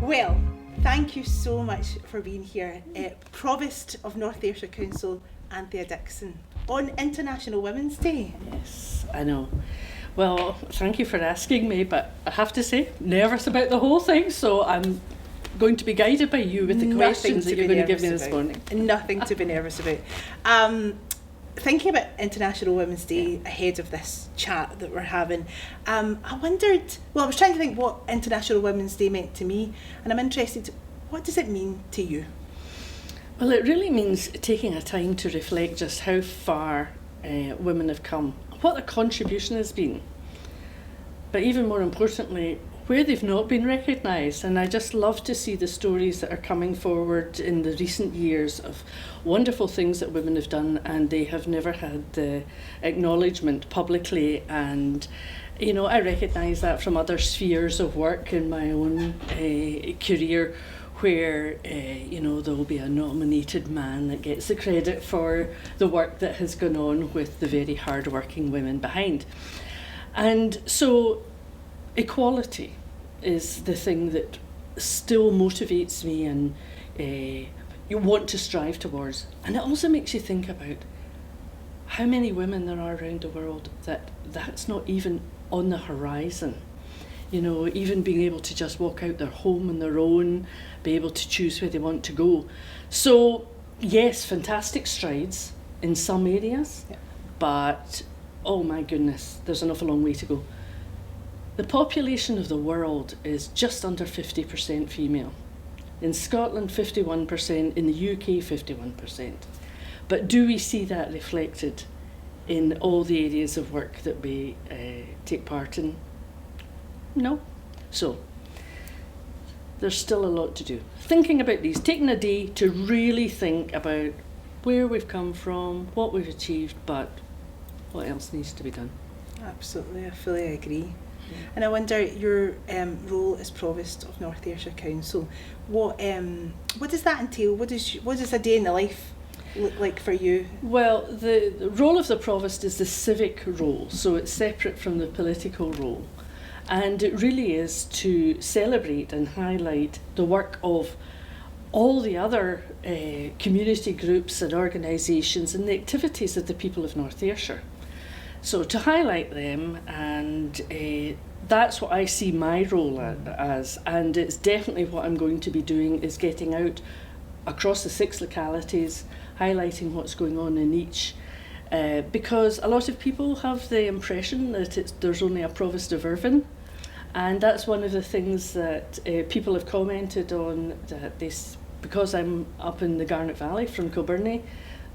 Well, thank you so much for being here. Provost of North Ayrshire Council, Anthea Dixon, on International Women's Day. Yes, I know. Well, thank you for asking me, but I have to say, nervous about the whole thing, so I'm going to be guided by you with the questions that you're going to give me this morning. Nothing to be nervous about. Thinking about International Women's Day ahead of this chat that we're having, I wondered, I was trying to think what International Women's Day meant to me, and I'm interested, what does it mean to you? Well, it really means taking a time to reflect just how far women have come, what their contribution has been, but even more importantly, where they've not been recognised. And I just love to see the stories that are coming forward in the recent years of wonderful things that women have done and they have never had the acknowledgement publicly. And you know, I recognise that from other spheres of work in my own career, where you know, there will be a nominated man that gets the credit for the work that has gone on with the very hard-working women behind. And so equality is the thing that still motivates me and you want to strive towards. And it also makes you think about how many women there are around the world that's not even on the horizon. You know, even being able to just walk out their home on their own, be able to choose where they want to go. So yes, fantastic strides in some areas, but oh my goodness, there's an awful long way to go. The population of the world is just under 50% female. In Scotland, 51%, in the UK, 51%. But do we see that reflected in all the areas of work that we take part in? No. So, there's still a lot to do. Thinking about these, taking a day to really think about where we've come from, what we've achieved, but what else needs to be done. Absolutely, I fully agree. And I wonder, your role as Provost of North Ayrshire Council, what does that entail? What does a day in the life look like for you? Well, the role of the Provost is the civic role, so it's separate from the political role. And it really is to celebrate and highlight the work of all the other community groups and organisations and the activities of the people of North Ayrshire. So to highlight them, and that's what I see my role as, and it's definitely what I'm going to be doing, is getting out across the 6 localities, highlighting what's going on in each, because a lot of people have the impression that there's only a Provost of Irvine, and that's one of the things that people have commented on, that because I'm up in the Garnet Valley from Kilbirnie,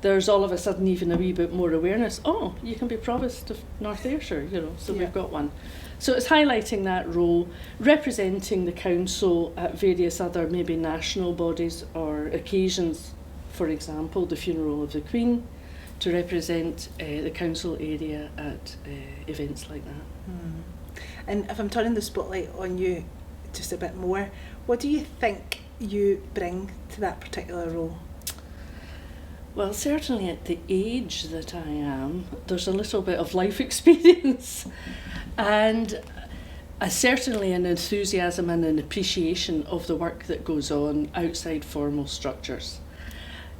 there's all of a sudden even a wee bit more awareness. Oh, you can be Provost of North Ayrshire, you know, so we've got one. So it's highlighting that role, representing the council at various other maybe national bodies or occasions, for example, the funeral of the Queen, to represent the council area at events like that. And if I'm turning the spotlight on you just a bit more, what do you think you bring to that particular role? Well, certainly at the age that I am, there's a little bit of life experience and certainly an enthusiasm and an appreciation of the work that goes on outside formal structures.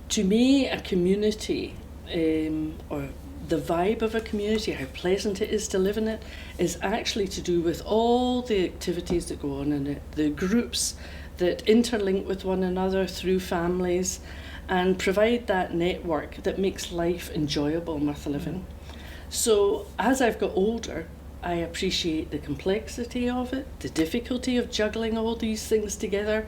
To me, a community, or the vibe of a community, how pleasant it is to live in it, is actually to do with all the activities that go on in it, the groups that interlink with one another through families, and provide that network that makes life enjoyable and worth living. So as I've got older, I appreciate the complexity of it, the difficulty of juggling all these things together.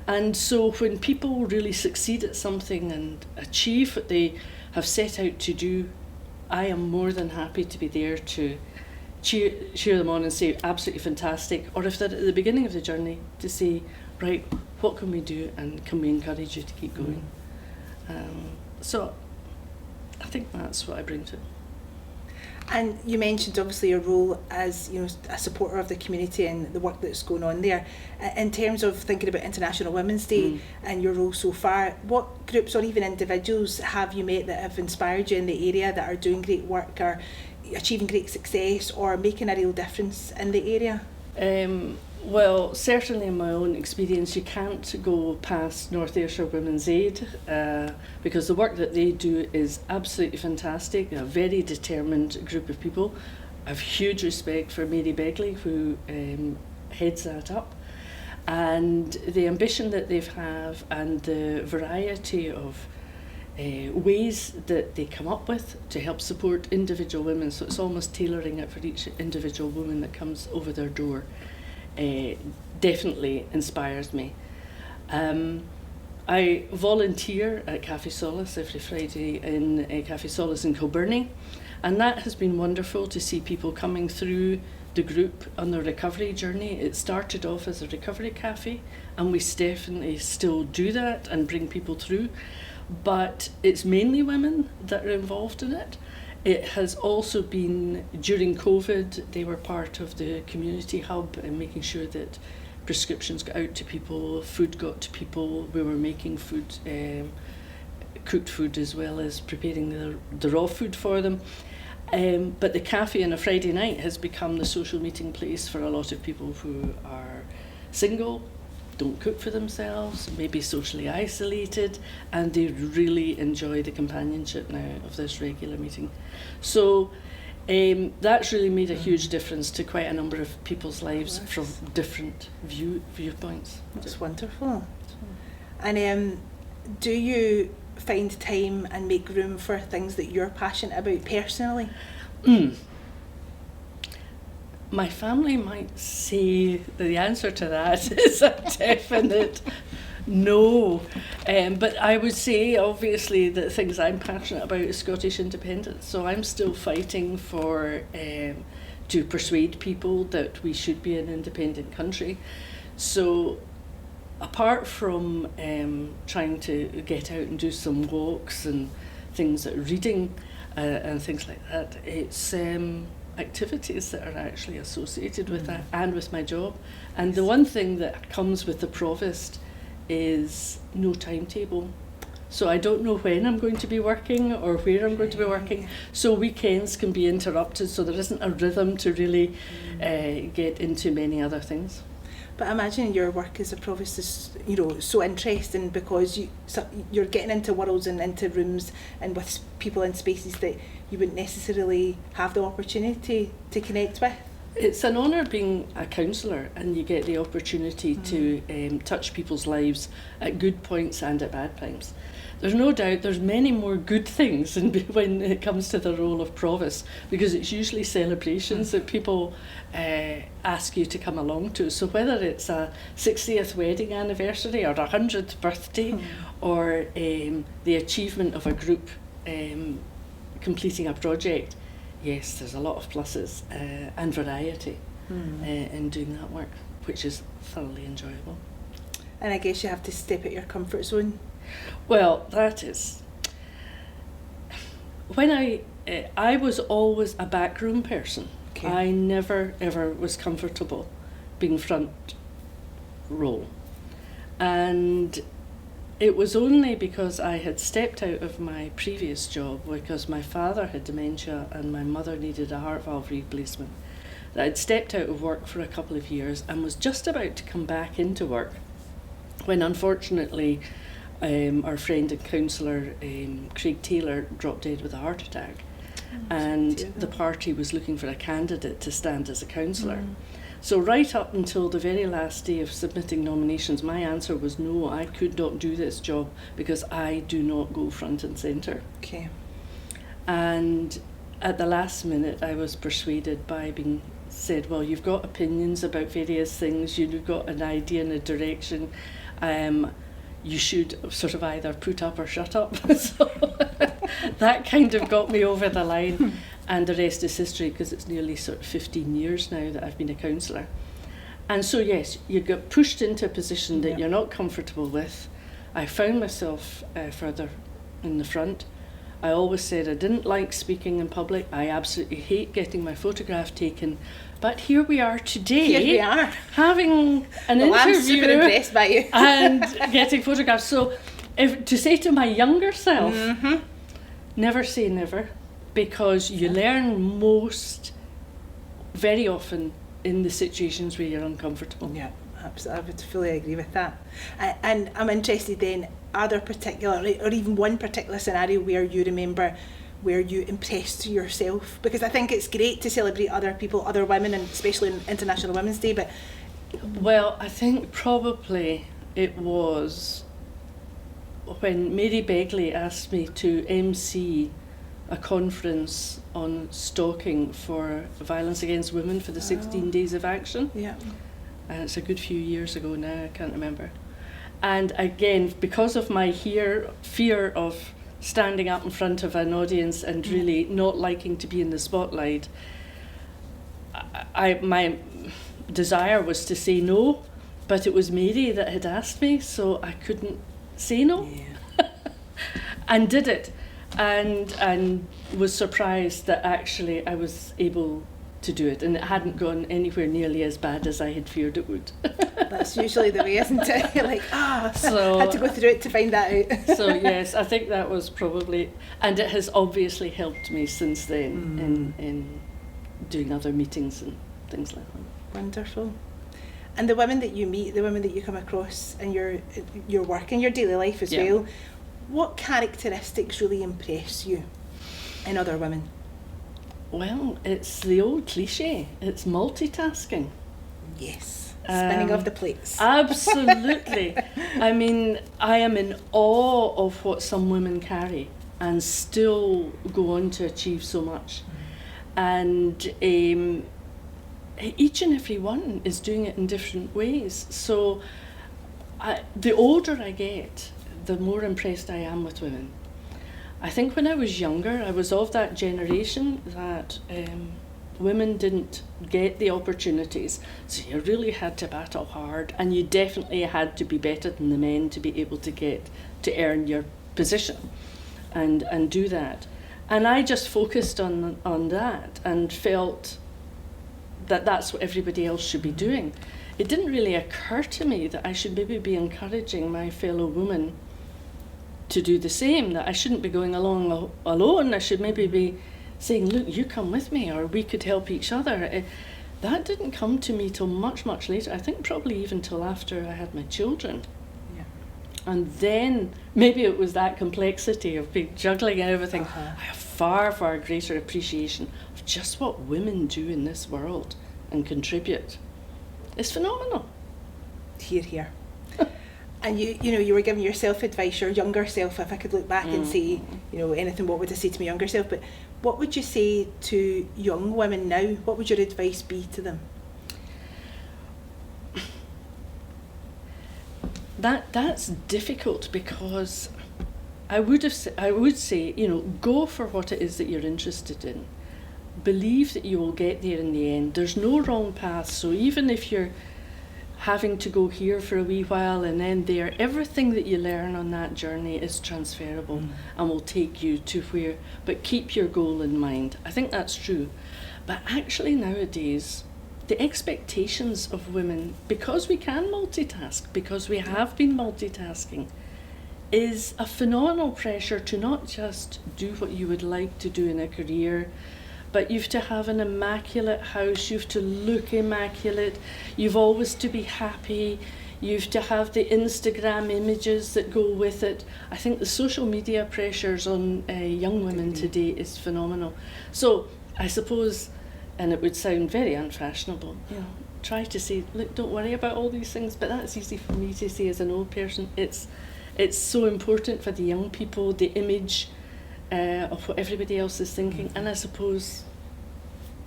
And so when people really succeed at something and achieve what they have set out to do, I am more than happy to be there to cheer them on and say, absolutely fantastic. Or if they're at the beginning of the journey, to say, right, what can we do and can we encourage you to keep going? So I think that's what I bring to it. And you mentioned obviously your role as, you know, a supporter of the community and the work that's going on there. In terms of thinking about International Women's Day and your role so far, what groups or even individuals have you met that have inspired you in the area, that are doing great work or achieving great success or making a real difference in the area? Well, certainly in my own experience, you can't go past North Ayrshire Women's Aid because the work that they do is absolutely fantastic. They're a very determined group of people. I have huge respect for Mary Begley, who heads that up. And the ambition that they have and the variety of ways that they come up with to help support individual women, so it's almost tailoring it for each individual woman that comes over their door, definitely inspires me. I volunteer at Café Solace every Friday in Café Solace in Kilbirnie, and that has been wonderful to see people coming through the group on their recovery journey. It started off as a recovery cafe, and we definitely still do that and bring people through, but it's mainly women that are involved in it. It has also been, during COVID, they were part of the community hub and making sure that prescriptions got out to people, food got to people. We were making food, cooked food, as well as preparing the raw food for them. But the cafe on a Friday night has become the social meeting place for a lot of people who are single, don't cook for themselves, maybe socially isolated, and they really enjoy the companionship now of this regular meeting. So that's really made a huge difference to quite a number of people's lives from different viewpoints. That's wonderful. And do you find time and make room for things that you're passionate about personally? My family might say the answer to that is a definite no. But I would say, obviously, that things I'm passionate about is Scottish independence. So I'm still fighting for to persuade people that we should be an independent country. So apart from trying to get out and do some walks and things like reading and things like that, it's activities that are actually associated with that and with my job. And the one thing that comes with the Provost is no timetable. So I don't know when I'm going to be working or where I'm going to be working. So weekends can be interrupted, so there isn't a rhythm to really get into many other things. But I imagine your work as a Provost is, so interesting because you're getting into worlds and into rooms and with people in spaces that you wouldn't necessarily have the opportunity to connect with. It's an honour being a counsellor, and you get the opportunity to touch people's lives at good points and at bad times. There's no doubt there's many more good things when it comes to the role of Provost, because it's usually celebrations that people ask you to come along to. So whether it's a 60th wedding anniversary or a 100th birthday or the achievement of a group completing a project, yes, there's a lot of pluses and variety in doing that work, which is thoroughly enjoyable. And I guess you have to step out your comfort zone. Well, that is. When I was always a backroom person. Okay. I never ever was comfortable being front row. And it was only because I had stepped out of my previous job, because my father had dementia and my mother needed a heart valve replacement, that I'd stepped out of work for a couple of years and was just about to come back into work when, unfortunately, our friend and counsellor Craig Taylor dropped dead with a heart attack, and the party was looking for a candidate to stand as a counsellor. So right up until the very last day of submitting nominations, my answer was no, I could not do this job because I do not go front and centre. Okay. And at the last minute I was persuaded by being said, well, you've got opinions about various things, you've got an idea and a direction, you should sort of either put up or shut up. So that kind of got me over the line, and the rest is history, because it's nearly sort of 15 years now that I've been a counsellor. And so yes, you get pushed into a position that you're not comfortable with. I found myself further in the front. I always said I didn't like speaking in public. I absolutely hate getting my photograph taken. But here we are today. Here we are. Having an interview. I'm super impressed by you. And getting photographs. So to say to my younger self, never say never, because you learn most very often in the situations where you're uncomfortable. Yeah, absolutely. I would fully agree with that. And I'm interested then, are there particular, or even one particular scenario where you remember where you impressed yourself? Because I think it's great to celebrate other people, other women, and especially on International Women's Day, but... Well, I think probably it was when Mary Begley asked me to MC a conference on stalking for violence against women for the 16 days of action. Yeah. And it's a good few years ago now, I can't remember. And again, because of my fear of standing up in front of an audience and really not liking to be in the spotlight, my desire was to say no, but it was Mary that had asked me, so I couldn't say no. Yeah. And did it, and was surprised that actually I was able to do it, and it hadn't gone anywhere nearly as bad as I had feared it would. That's usually the way, isn't it? You're like, so, had to go through it to find that out. So yes, I think that was probably, and it has obviously helped me since then in doing other meetings and things like that. Wonderful. And the women that you meet, the women that you come across in your work, in your daily life as well, what characteristics really impress you in other women? Well, it's the old cliche. It's multitasking. Yes. Spinning of the plates. Absolutely. I mean, I am in awe of what some women carry and still go on to achieve so much. And each and every one is doing it in different ways. So the older I get, the more impressed I am with women. I think when I was younger, I was of that generation that women didn't get the opportunities, so you really had to battle hard, and you definitely had to be better than the men to be able to earn your position and do that. And I just focused on that and felt that that's what everybody else should be doing. It didn't really occur to me that I should maybe be encouraging my fellow women to do the same, that I shouldn't be going along alone. I should maybe be saying, look, you come with me, or we could help each other. That didn't come to me till much, much later. I think probably even till after I had my children. Yeah. And then maybe it was that complexity of being juggling and everything. I have far, far greater appreciation of just what women do in this world and contribute. It's phenomenal. Here. And you were giving yourself advice, your younger self, if I could look back and say, anything, what would I say to my younger self? But what would you say to young women now? What would your advice be to them? That's difficult, because I would say, go for what it is that you're interested in. Believe that you will get there in the end. There's no wrong path. So even if you're having to go here for a wee while and then there, everything that you learn on that journey is transferable and will take you to where, but keep your goal in mind. I think that's true. But actually nowadays, the expectations of women, because we can multitask, because we have been multitasking, is a phenomenal pressure to not just do what you would like to do in a career, but you've to have an immaculate house, you've to look immaculate, you've always to be happy, you've to have the Instagram images that go with it. I think the social media pressures on young women today is phenomenal. So I suppose, and it would sound very unfashionable, try to say, look, don't worry about all these things, but that's easy for me to say as an old person. It's so important for the young people, the image of what everybody else is thinking. And I suppose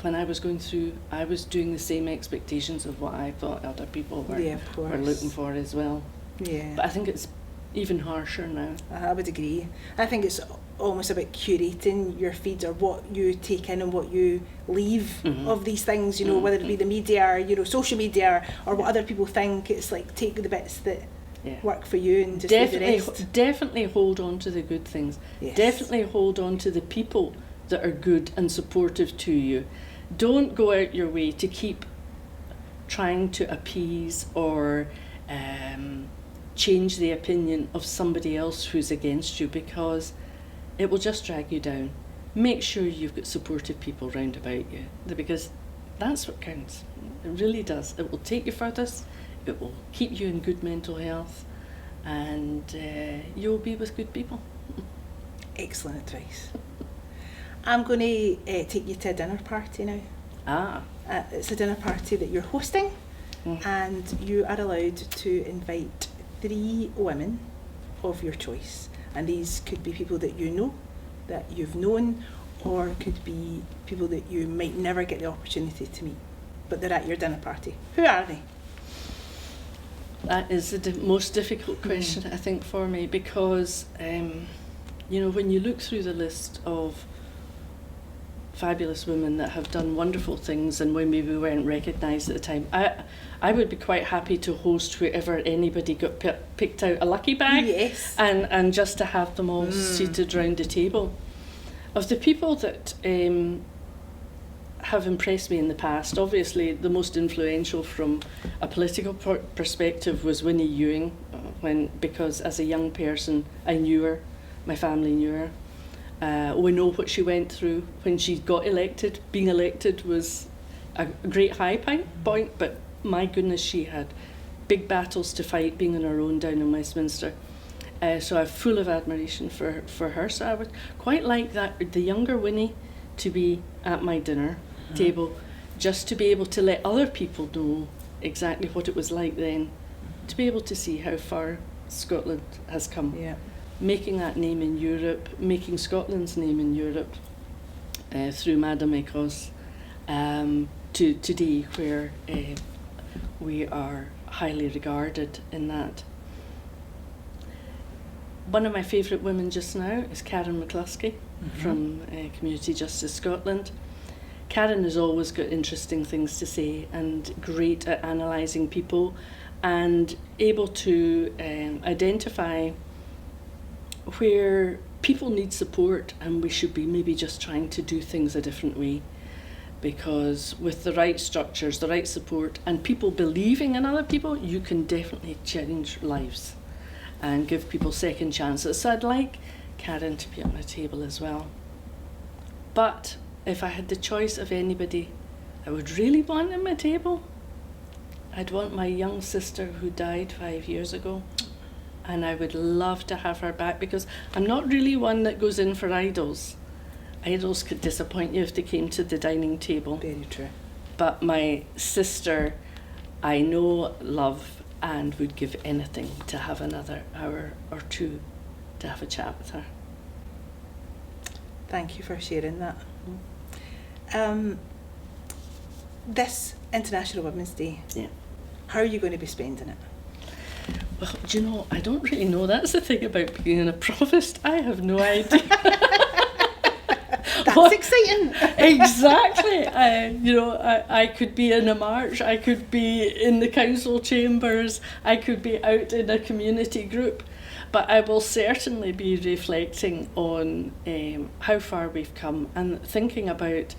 when I was going through, I was doing the same expectations of what I thought other people were looking for as well. Yeah. But I think it's even harsher now. I would agree. I think it's almost about curating your feed, or what you take in and what you leave of these things, whether it be the media or, social media or what other people think. It's like, take the bits that work for you and just leave the rest. Definitely hold on to the good things. Yes. Definitely hold on to the people that are good and supportive to you. Don't go out your way to keep trying to appease or change the opinion of somebody else who's against you, because it will just drag you down. Make sure you've got supportive people round about you, because That's what counts. It really does. It will take you furthest, it will keep you in good mental health, and you'll be with good people. Excellent advice. I'm going to take you to a dinner party now. It's a dinner party that you're hosting, and you are allowed to invite 3 women of your choice. And these could be people that you know, that you've known, or could be people that you might never get the opportunity to meet, but they're at your dinner party. Who are they? That is the most difficult question, I think, for me, because you know, when you look through the list of fabulous women that have done wonderful things and when maybe we weren't recognised at the time, I would be quite happy to host wherever anybody got picked out a lucky bag. Yes. And just to have them all seated round the table. Of the people that have impressed me in the past, obviously the most influential from a political perspective was Winnie Ewing, because as a young person I knew her, my family knew her. We know what she went through when she got elected. Being elected was a great high point, but my goodness, she had big battles to fight being on her own down in Westminster. So I'm full of admiration for her. So I would quite like the younger Winnie to be at my dinner table, just to be able to let other people know exactly what it was like then, to be able to see how far Scotland has come. Yeah. Making that name in Europe, making Scotland's name in Europe through Madame Écosse, to today where we are highly regarded in that. One of my favourite women just now is Karen McCluskey from Community Justice Scotland. Karen has always got interesting things to say and great at analysing people and able to identify where people need support and we should be maybe just trying to do things a different way. Because with the right structures, the right support, and people believing in other people, you can definitely change lives and give people second chances. So I'd like Karen to be at my table as well. But if I had the choice of anybody I would really want at my table, I'd want my young sister who died 5 years ago. And I would love to have her back, because I'm not really one that goes in for idols. Idols could disappoint you if they came to the dining table. Very true. But my sister, I know, love, and would give anything to have another hour or two to have a chat with her. Thank you for sharing that. This International Women's Day, how are you going to be spending it? Well, do you know, I don't really know. That's the thing about being a provost. I have no idea. That's exciting. Exactly. I could be in a march. I could be in the council chambers. I could be out in a community group. But I will certainly be reflecting on how far we've come and thinking about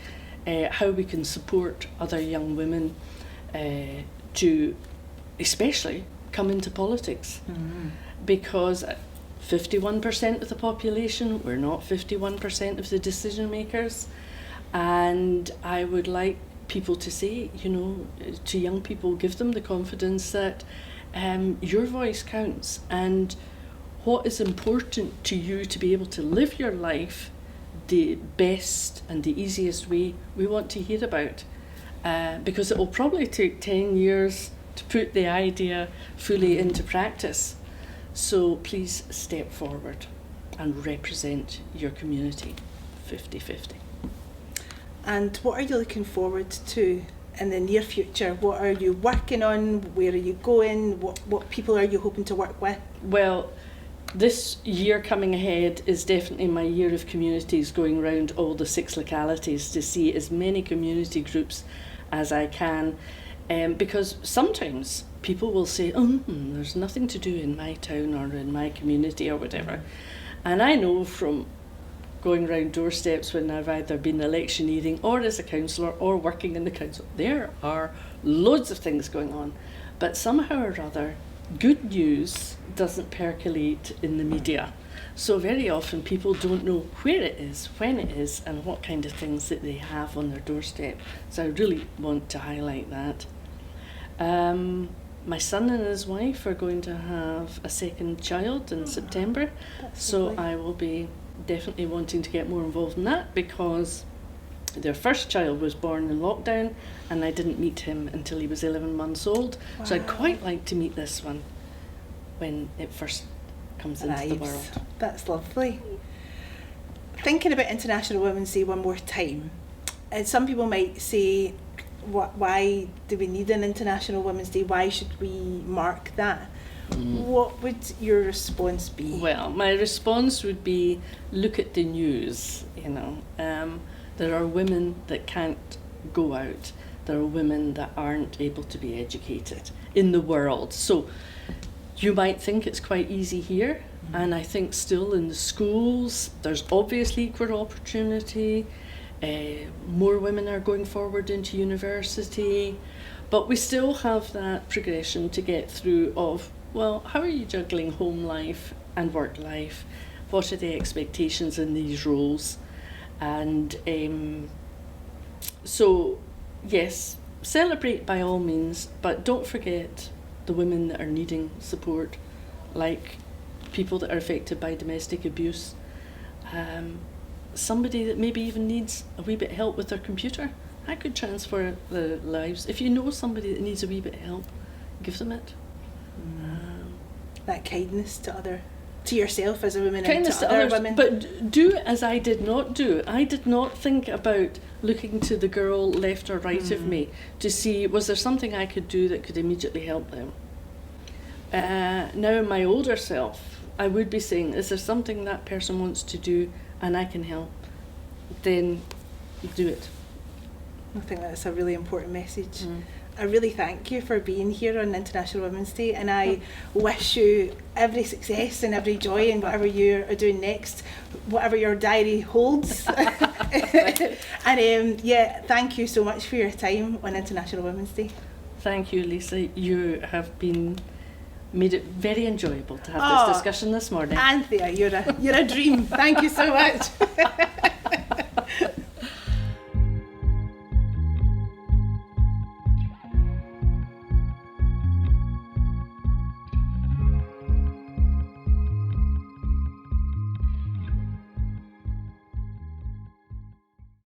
how we can support other young women to especially come into politics. Because 51% of the population, we're not 51% of the decision makers. And I would like people to say, to young people, give them the confidence that your voice counts, and what is important to you to be able to live your life the best and the easiest way, we want to hear about. Because it will probably take 10 years to put the idea fully into practice. So please step forward and represent your community 50-50. And what are you looking forward to in the near future? What are you working on? Where are you going? What people are you hoping to work with? Well, this year coming ahead is definitely my year of communities, going around all the 6 localities to see as many community groups as I can. Because sometimes people will say, there's nothing to do in my town or in my community or whatever. And I know from going round doorsteps when I've either been electioneering or as a councillor or working in the council, there are loads of things going on. But somehow or other, good news doesn't percolate in the media. So very often people don't know where it is, when it is, and what kind of things that they have on their doorstep. So I really want to highlight that. My son and his wife are going to have a second child in September, so lovely. I will be definitely wanting to get more involved in that, because their first child was born in lockdown and I didn't meet him until he was 11 months old. Wow. So I'd quite like to meet this one when it first comes into the world. That's lovely. Thinking about International Women's Day one more time, and some people might say, why do we need an International Women's Day? Why should we mark that? What would your response be? Well, my response would be, look at the news, there are women that can't go out. There are women that aren't able to be educated in the world. So you might think it's quite easy here, and I think still in the schools there's obviously equal opportunity. More women are going forward into university, but we still have that progression to get through of, well, how are you juggling home life and work life? What are the expectations in these roles? And so, yes, celebrate by all means, but don't forget the women that are needing support, like people that are affected by domestic abuse, somebody that maybe even needs a wee bit of help with their computer. I could transfer the lives. If you know somebody that needs a wee bit of help, give them it. That kindness to yourself as a woman, Kindness and to other women. But do as I did not do. I did not think about looking to the girl left or right of me to see, was there something I could do that could immediately help them? Now in my older self, I would be saying, is there something that person wants to do and I can help? Then do it. I think that's a really important message. I really thank you for being here on International Women's Day, and I wish you every success and every joy in whatever you are doing next, whatever your diary holds. And thank you so much for your time on International Women's Day. Thank you, Lisa. You have made it very enjoyable to have this discussion this morning. Anthea, you're a dream. Thank you so much.